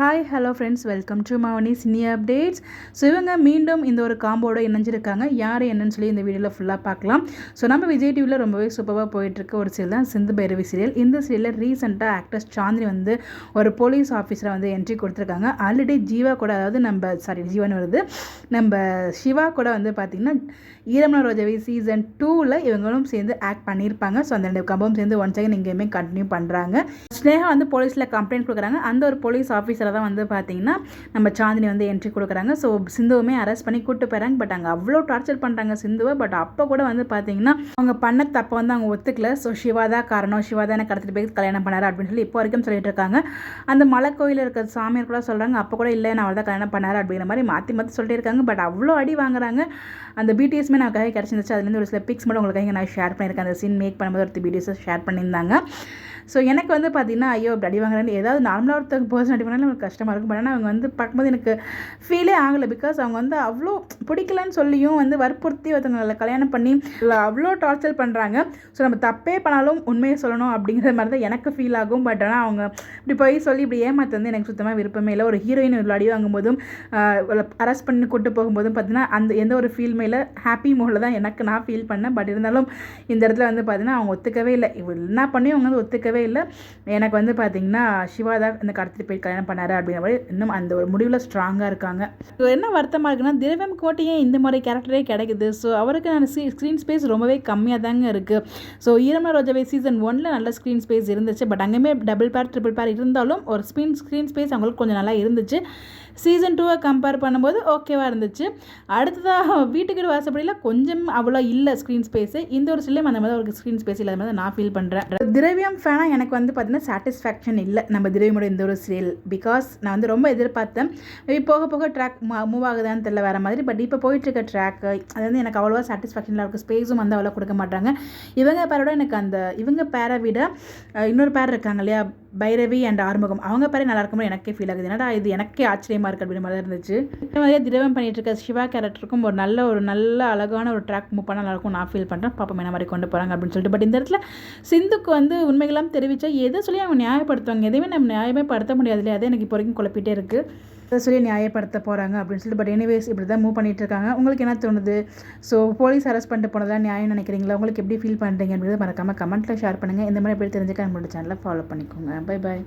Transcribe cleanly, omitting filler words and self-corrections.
Hi hello friends, welcome to மவனி cine updates. So இவங்க மீண்டும் இந்த ஒரு காம்போட இணைஞ்சிருக்காங்க. யார் என்னன்னு சொல்லி இந்த வீடியோவில் ஃபுல்லாக பார்க்கலாம். ஸோ நம்ம விஜய் டிவியில் ரொம்பவே சூப்பராக போயிட்டுருக்க ஒரு சீரியல் தான் சிந்து பைரவி சீரியல். இந்த சீரியலில் ரீசெண்டாக ஆக்ட்ரஸ் சாந்தினி வந்து ஒரு போலீஸ் ஆஃபீஸரை வந்து என்ட்ரி கொடுத்துருக்காங்க. ஆல்ரெடி ஜீவா கூட, அதாவது ஜீவான்னு வருது, நம்ம சிவா கூட வந்து பார்த்திங்கன்னா ஈரமான ரோஜாவி சீசன் 2ல் இவங்களும் சேர்ந்து ஆக்ட் பண்ணியிருப்பாங்க. ஸோ அந்த 2 கம்பவும் சேர்ந்து ஒன் செகண்ட் இங்கேயுமே கண்டினியூ பண்ணுறாங்க. ஸ்னேகா வந்து போலீஸில் கம்ப்ளைண்ட் கொடுக்குறாங்க. அந்த ஒரு போலீஸ் ஆஃபீஸர் தான் வந்து பார்த்தீங்கன்னா நம்ம சாந்தினி வந்து என்ட்ரி கொடுக்குறாங்க. ஸோ சிந்துவுமே அரெஸ்ட் பண்ணி கூப்பிட்டு போகிறாங்க. பட் அங்கே அவ்வளோ டார்ச்சர் பண்ணுறாங்க சிந்துவை. பட் அப்போ கூட வந்து பார்த்தீங்கன்னா அவங்க பண்ண தப்பை வந்து அவங்க ஒத்துக்கல. ஸோ சிவா தான் காரணம், சிவா தான் எனக்கு கடத்திட்டு போய் கல்யாணம் பண்ணாரு அப்படின்னு சொல்லி இப்போ வரைக்கும் சொல்லிட்டு இருக்காங்க. அந்த மலை கோயிலில் இருக்கிற சாமியார் கூட சொல்கிறாங்க, அப்போ கூட இல்லை, நான் அவள் தான் கல்யாணம் பண்ணாரு அப்படிங்கிற மாதிரி மாற்றி சொல்லிட்டு இருக்காங்க. பட் அவ்வளோ அடி வாங்குறாங்க. அந்த பிடிஎஸ்மே நான் கையை கிடச்சிருந்துச்சு. அதுலேருந்து ஒரு சில பிக்ஸ் மட்டும் உங்களுக்கு நான் ஷேர் பண்ணியிருக்கேன். அந்த சீன் மேக் பண்ணும்போது ஒரு பிடிஎஸை ஷேர் பண்ணியிருந்தாங்க. ஸோ எனக்கு வந்து பார்த்தீங்கன்னா ஐயோ இப்படி அடி வாங்குறேன்னு ஏதாவது நார்மலாக ஒருத்தர் பர்சன் அடி பண்ணாலும் எனக்கு கஷ்டமாக இருக்கும். பட் ஆனால் அவங்க வந்து பார்க்கும்போது எனக்கு ஃபீலே ஆகலை. பிகாஸ் அவங்க வந்து அவ்வளோ பிடிக்கலன்னு சொல்லியும் வந்து வற்புறுத்தி ஒருத்தவங்களை கல்யாணம் பண்ணி அவ்வளோ டார்ச்சர் பண்ணுறாங்க. ஸோ நம்ம தப்பே பண்ணாலும் உண்மையை சொல்லணும் அப்படிங்கிற மாதிரி தான் எனக்கு ஃபீல் ஆகும். பட் ஆனால் அவங்க இப்படி போய் சொல்லி இப்படி ஏமாற்ற வந்து எனக்கு சுத்தமாக விருப்பமே இல்லை. ஒரு ஹீரோயின் இவ்வளோ அடி வாங்கும்போதும் அரெஸ்ட் பண்ணி கூட்டு போகும்போதும் பார்த்தீங்கன்னா அந்த எந்த ஒரு ஃபீல்மே இல்லை, ஹாப்பி மூடில் தான் நான் ஃபீல் பண்ணேன். பட் இருந்தாலும் இந்த இடத்துல வந்து பார்த்தீங்கன்னா அவங்க ஒத்துக்கவே இல்லை. இவ்வளோ என்ன பண்ணி அவங்க வந்து ஒத்துக்கவே இல்லை. எனக்கு வந்து பார்த்தீங்கன்னா சிவா தான் இந்த கடத்திட்டு போய் கல்யாணம் பண்ணாரு அப்படிங்கிற மாதிரி இன்னும் அந்த ஒரு முடிவில் ஸ்ட்ராங்காக இருக்காங்க. என்ன வருத்தமாக இருக்குன்னா, திரவியம் கோட்டையே இந்த மாதிரி கேரக்டரே கிடைக்குது. ஸோ அவருக்கு நான் ஸ்க்ரீன் ஸ்பேஸ் ரொம்பவே கம்மியாக தாங்க இருக்குது. ஸோ ஈரமான ரோஜாவே சீசன் 1ல் நல்ல ஸ்க்ரீன் ஸ்பேஸ் இருந்துச்சு. பட் அங்கேயுமே டபுள் பேர் ட்ரிபிள் பேர் இருந்தாலும் ஒரு ஸ்க்ரீன் ஸ்பேஸ் அவங்களுக்கு கொஞ்சம் நல்லா இருந்துச்சு. சீசன் 2வை கம்பேர் பண்ணும்போது ஓகேவாக இருந்துச்சு. அடுத்ததாக வீட்டுக்கு வாசப்படியில் கொஞ்சம் அவ்வளோ இல்லை ஸ்க்ரீன் ஸ்பேஸு. இந்த ஒரு சிலையும் அந்த மாதிரி ஒரு ஸ்க்ரீன் ஸ்பேஸ் இல்லாத மாதிரி நான் ஃபீல் பண்ணுறேன். திரவியம் ஃபேனாக எனக்கு வந்து பார்த்தீங்கன்னா சாட்டிஸ்ஃபேக்ஷன் இல்லை நம்ம திரவியமோட இந்த ஒரு சீரியல். பிகாஸ் நான் வந்து ரொம்ப எதிர்பார்த்தேன். போக போக ட்ராக் மூவ் ஆகுதான்னு தெரியல வேறு மாதிரி. பட் இப்போ போயிட்டுருக்க ட்ராக்கு அது வந்து எனக்கு அவ்வளோவா சாட்டிஸ்ஃபேக்ஷனில் இருக்குது. ஸ்பேஸும் வந்து அவ்வளோ கொடுக்க மாட்டாங்க. இவங்க பேரோட எனக்கு இவங்க பேரை விட இன்னொரு பேர் இருக்காங்க இல்லையா, பைரவி அண்ட் ஆறுமுகம், அவங்க பேரே நல்லா இருக்கும்போது எனக்கே ஃபீல் ஆகுது. ஏன்னா இது எனக்கே ஆச்சரியமாக இருக்குது அப்படின்ற மாதிரி இருந்துச்சு. இந்த மாதிரியே திரவம் பண்ணிட்டு இருக்க சிவா கேரக்டருக்கும் ஒரு நல்ல அழகான ஒரு ட்ராக் மூவ் பண்ணால் நல்லாயிருக்கும் நான் ஃபீல் பண்ணுறேன். பாப்பா என்ன மாதிரி கொண்டு போகிறாங்க அப்படின்னு சொல்லிட்டு. பட் இந்த இடத்துல சிந்துக்கு வந்து உண்மைகளாம் தெரிவித்தா எதை சொல்லி அவங்க நியாயப்படுத்துவாங்க? எதையுமே நம்ம நியாயமே படுத்த முடியாது இல்லையா? அதே எனக்கு இப்போ வரைக்கும் குழப்பிட்டே இருக்குது. அதை சொல்லி நியாயப்படுத்த போகிறாங்க அப்படின்னு சொல்லிட்டு. பட் எனிவேஸ் இப்படி தான் மூவ் பண்ணிட்டு இருக்காங்க. உங்களுக்கு என்ன தோணுது? ஸோ போலீஸ் அரெஸ்ட் பண்ணிட்டு போனதான் நியாயம் நினைக்கிறீங்களா? உங்களுக்கு எப்படி ஃபீல் பண்ணுறீங்க அப்படிங்கிறது மறக்காமல் கமெண்ட்டில் ஷேர் பண்ணுங்கள். இந்த மாதிரி எப்படி தெரிஞ்சுக்க நம்மளோட சேனலை ஃபாலோ பண்ணிக்கோங்க. Bye bye.